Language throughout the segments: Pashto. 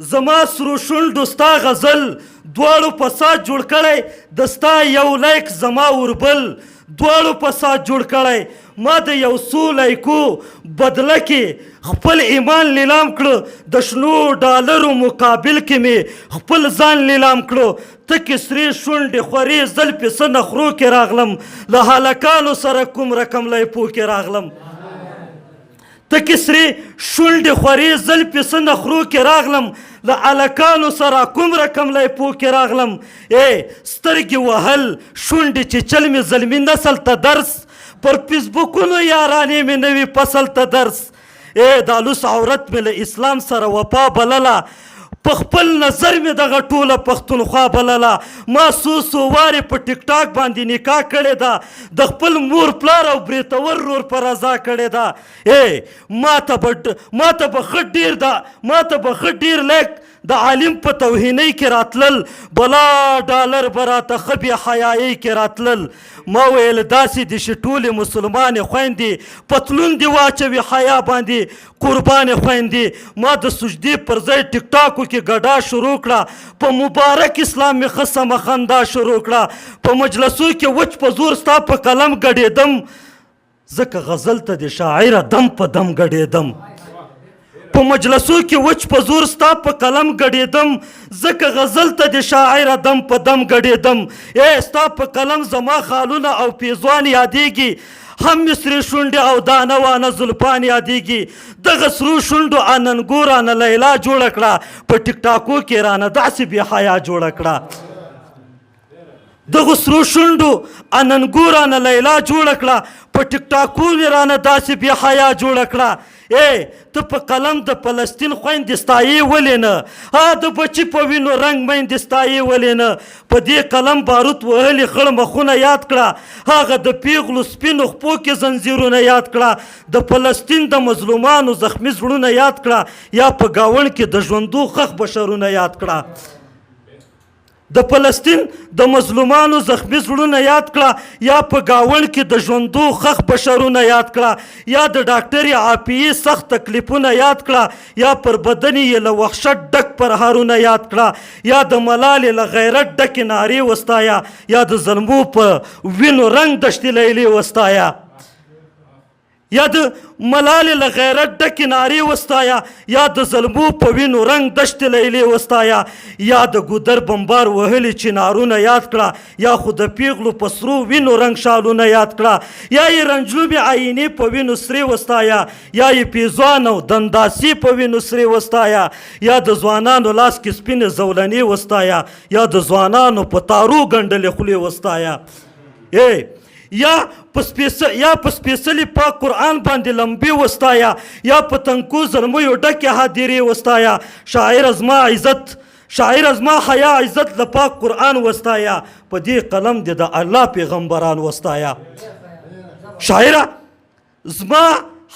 زما سرو شونډو ستا غزل دواړو فساد جوړ کړی د ستا یو لایک زما وربل دواړو فساد جوړ کړی ما د یو څو لایکو بدله کې خپل ایمان لیلام کړه د شنو ډالرو مقابل کې مې خپل ځان لیلام کړو ته کې سرې شونډې خورې زلفې څه نخرو کې راغلم له هلکانو سره کوم رقم لیپو کې راغلم ته کې سرې شونډې خورې زلفې څه نخرو کې راغلم له هلکانو سره کوم رقم لیپو کې راغلم سترګې وهل شونډې چې چل مې زلمي نسل ته درس پر فیسبوکونو یارانې مې نوي فصل ته درس دا لوس عورت مې له اسلام سره وفا بلله په خپل نظر مې دغه ټوله پښتونخوا بلله ما څو وارې په ټیک ټاک باندې نکاح کړې ده د خپل مور پلار او بریتور رور په رضا کړې ده ما ته به ښه ډېر لیک د عالم په توهینۍ کې راتلل بلا ډالر به راته ښه بې حیایۍ کې راتلل ما ویل داسې دي چې ټولې مسلمانې خویندې پتلون دې واچوي حیا باندې قربانې خویندې ما د سجدې پر ځای ټیک ټاکو کې ګډا شروع کړه په مبارک اسلام مې ښه سمه خندا شروع کړه په مجلسو کې وچ په زور ستا په قلم ګډېدم ځکه غزل ته د شاعره دم په دم ګډېدم په مجلسو کې وچ په زور ستا په قلم ګډېدم ځکه غزل ته د شاعره دم په دم ګډېدم ستا په قلم زما خالونه او پیزوان یادېږي هم مې سرې شونډې او دانه وانه زلفان یادېږي دغه سرو شونډو اننګو رانه لیلا جوړه کړه په ټیک ټاکو کې رانه داسې بې حیا جوړه کړه دغه سرو شونډو اننګو رانه لیلا جوړه کړه په ټیک ټاکو مې رانه داسې بې حیا جوړه کړه ته په قلم د فلسطین خویندې ستایې ولې نه د بچي په وینو رنګ میندې ستایې ولې نه په دې قلم باروت وهلې خړ مخونه یاد کړه هغه د پیغلو سپینو خپو کې زنځیرونه یاد کړه د فلسطین د مظلومانو زخمي زړونه یاد کړه یا په ګاونډ کې د ژوندو خښ بشرونه یاد کړه د فلسطین د مظلومانو زخمي زړونه یاد کړه یا په ګاونډ کې د ژوندو خښ بشرونه یاد کړه یا د ډاکټرې عافیې سخت تکلیفونه یاد کړه یا پر بدن یې له وحشت ډک پرهارونه یاد کړه یا د ملالې له غیرت ډکې نارې وستایه یا د ظلمو په وینو رنګ دشتې لیلې وستایه یا د ملالې له غیرت ډکې نارې وستایه یا د ظلمو په وینو رنګ دشتې لیلې وستایه یا د ګودر بمبار وهلي چنارونه یاد کړه یا خو د پیغلو په سرو وینو رنګ شالونه یاد کړه یا یې رنجلوبې آینې په وینو سرې وستایه یا یې پیزوان او دنداسې په وینو سرې وستایه یا د ځوانانو لاس کې سپینې زولنې وستایه یا د ځوانانو په تارو ګنډلې خولې وستایه یا په سپېڅلي پاک قرآن باندې لمبې وستایه یا په تنکو زلمیو ډکې هدیرې وستایه شاعره زما حیا عزت له پاک قرآن وستایه په دې قلم دې د الله پیغمبران وستایه شاعره زما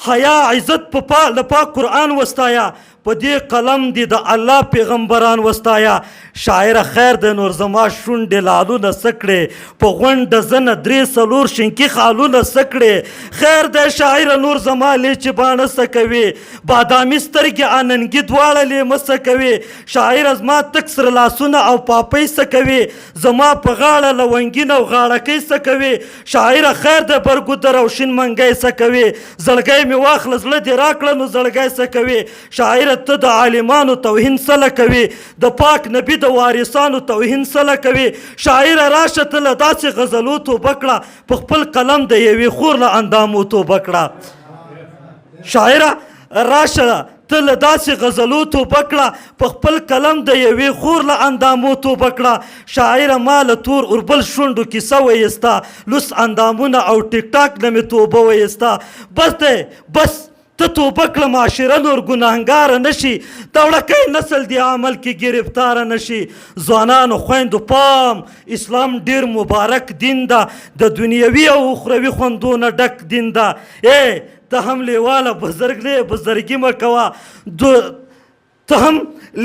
حیا عزت له پاک قرآن وستایه په دې قلم دې د الله پیغمبران وستایه شاعره خیر د نور زما شونډې لالونه څه کړې په غونډه زنه 3-4 شینکي خالونه څه کړې خیر د شاعره نور زما لیچې باڼه څه کوي بادامي سترګې اننګي دواړه لیمه څه کوي شاعره زما تک سره لاسونه او پاپۍ څه کوي زما په غاړه لونګین او غاړکۍ څه کوي شاعره خیر د برګوده روشن منګی څه کوي زړګی مې واخله زړه دې راکړه نو زړګی څه کوي شاعره ته د عالمانو توهین سله کوي د پاک نبي د وارثانو توهین سله کوي شاعره راشه ته له داسې غزلو توبه کړه په خپل قلم د یوې خور له اندامو توبه کړه شاعره راشه ته له داسې غزلو توبه کړه په خپل قلم د یوې خور له اندامو توبه کړه شاعره ما له تور اوربل شونډو کیسه ویسته لوس اندامونه او ټیک ټاک نه مې توبه ویسته بس ته توبه کړه معاشره نور ګناهګاره نشي دوړکی نسل دی عمل کې گرفتاره نشي ځوانانو خویندو پام اسلام ډیر مبارک دین ده د دنیوي او اخروي خوندونه ډک دین ده ته هم لیواله بزرګ نه بزرګي مه کوه ته هم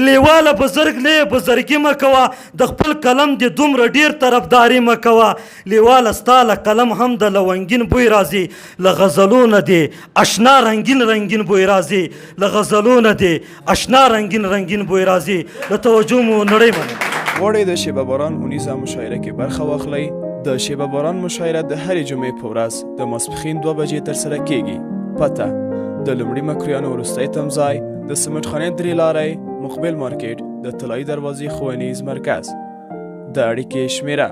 لیواله بزرګ نه بزرګي مه کوه د خپل قلم د دومره ډیر طرفداري مه کوه لیواله ستا له قلم هم د لونګین بوی راځي له غزلونه دې اشنا رنګین رنګین بوی راځي له غزلونه دې اشنا رنګین رنګین بوی راځي له توجه مو نړۍ منم غواړئ د شیبه باران اونیزه مشاعره کې برخه واخلئ د شیبه باران مشاعره د هرې جمعې په ورځ د ماسپښین 2 بجې ترسره کیږي پته د لومړي مکرویانو وروستی تمځای د سمټ خانې درې لارۍ مقبل مارکیټ د طلایي دروازې ښوونیز مرکز د اړیکې شمیره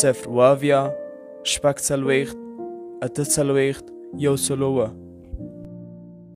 0 اویا شپږ څلوېښت اته څلوېښت 101